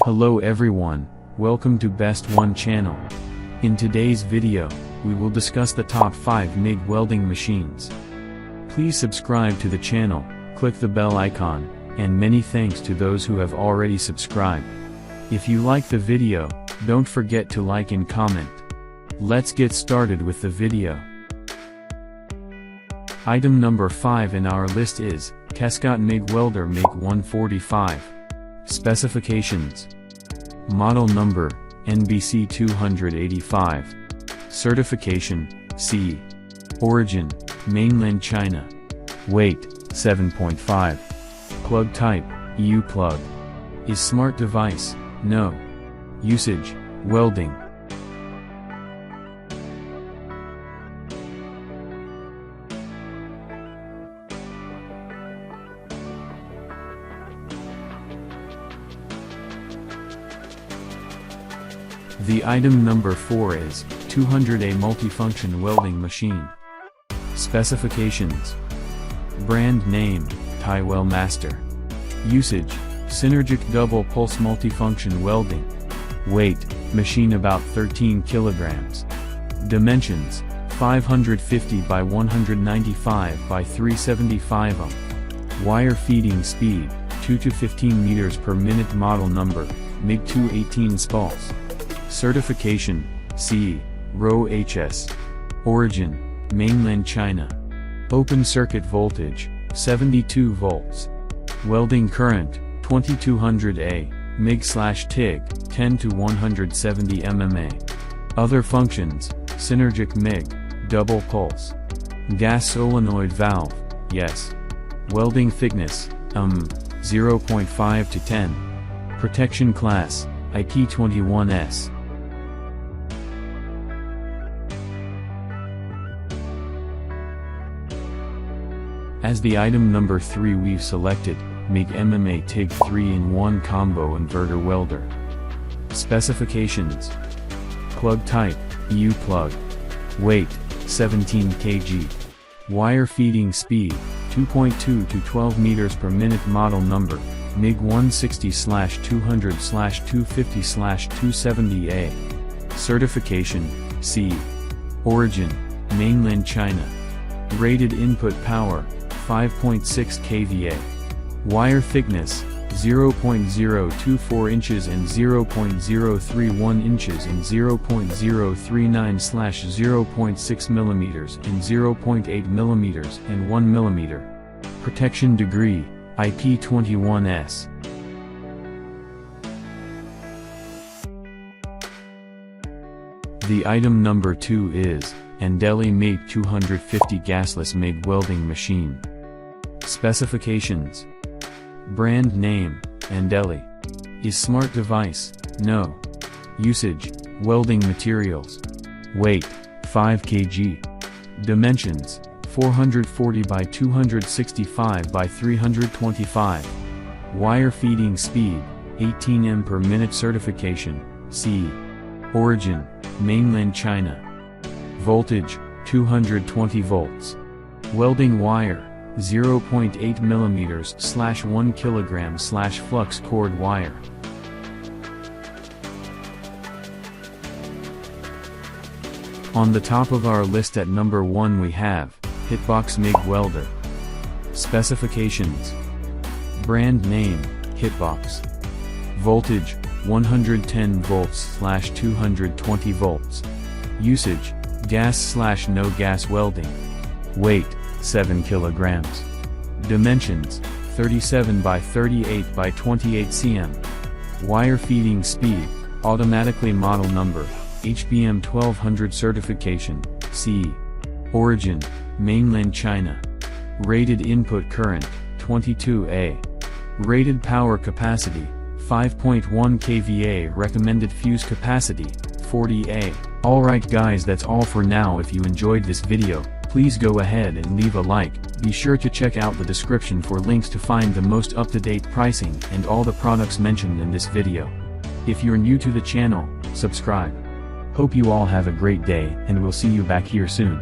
Hello everyone, welcome to Best One channel. In today's video, we will discuss the top 5 MIG welding machines. Please subscribe to the channel, click the bell icon, and many thanks to those who have already subscribed. If you like the video, don't forget to like and comment. Let's get started with the video. Item number 5 in our list is KESCOTT Mig Welder MIG 145. Specifications. Model number, NBC 285. Certification, C. Origin, Mainland China. Weight, 7.5. Plug type, EU plug. Is smart device, no. Usage, welding. The item number 4 is 200A Multifunction Welding Machine. Specifications. Brand name, Taiwell Master. Usage, Synergic Double Pulse Multifunction Welding. Weight, machine about 13 kilograms. Dimensions, 550 by 195 by 375 Wire feeding speed, 2 to 15 meters per minute. Model number, MIG 218 Spulse. Certification, C. Row HS. Origin, Mainland China. Open circuit voltage, 72 volts. Welding current, 2200A, MIG/TIG, 10 to 170 MMA. Other functions, Synergic MIG, double pulse. Gas solenoid valve, yes. Welding thickness, 0.5 to 10. Protection class, IP21S. As the item number 3 we've selected, MIG MMA TIG 3-in-1 Combo Inverter Welder. Specifications. Plug type, EU plug. Weight, 17 kg. Wire feeding speed, 2.2 to 12 meters per minute. Model number, MIG 160/200/250/270A. Certification, C. Origin, Mainland China. Rated input power, 5.6 kVA. Wire thickness, 0.024 inches and 0.031 inches and 0.039/0.6 millimeters and 0.8 millimeters and 1 millimeter. Protection degree, IP21S. The item number 2 is Andeli MIG 250 Gasless MIG Welding Machine. Specifications. Brand name, Andeli. Is smart device, no. Usage, welding materials. Weight, 5 kg. Dimensions, 440 by 265 by 325. Wire feeding speed, 18 m per minute. Certification, C. Origin, Mainland China. Voltage, 220 volts. Welding wire, 0.8 millimeters/1 kilogram/flux cord wire. On the top of our list at number 1 we have Hitbox MIG Welder. Specifications. Brand name, Hitbox. Voltage, 110 volts/220 volts. Usage, gas/no gas welding. Weight, 7 kilograms. Dimensions, 37 by 38 by 28 cm. Wire feeding speed, automatically. Model number, HBM 1200. Certification, C. Origin, Mainland China. Rated input current, 22A. Rated power capacity, 5.1 kVA. Recommended fuse capacity, 40A. Alright guys, that's all for now. If you enjoyed this video, please go ahead and leave a like. Be sure to check out the description for links to find the most up-to-date pricing and all the products mentioned in this video. If you're new to the channel, subscribe. Hope you all have a great day, and we'll see you back here soon.